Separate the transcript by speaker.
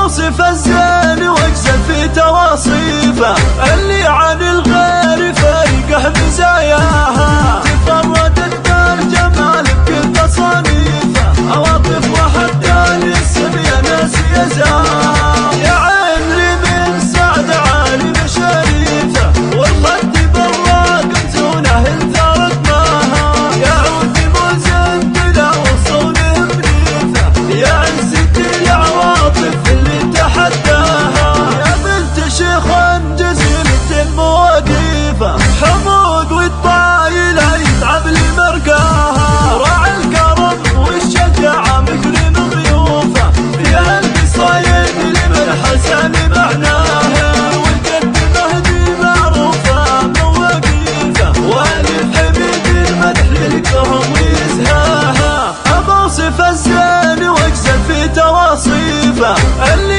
Speaker 1: اوصف الزين واجزل في تواصيفه، اللي عن الغير فارقه مزاياها، تفردت بالجمال بكل تصانيفه، عواطف وحتى الاسم يا ناس يزاها، يا عين لي من سعد عالم شريفه، والخد بالراق مزونه انثرت ماها، يا عود مزن بلا وصول بنيفه، يا انست العواطف اللي تحداها، يا بنت شيخ جزيلة المواقيفه، حمود والطايل يتعب لمرقاها، راعي الكرم والشجاعه مكرم ضيوفه، يا القصايد لمن حسن معناها، والجد مهدي معروفه مواقيفه، والف حميد المدح للكرم ويزهاها، ابوصف الزين واجزل في تواصيفه، اللي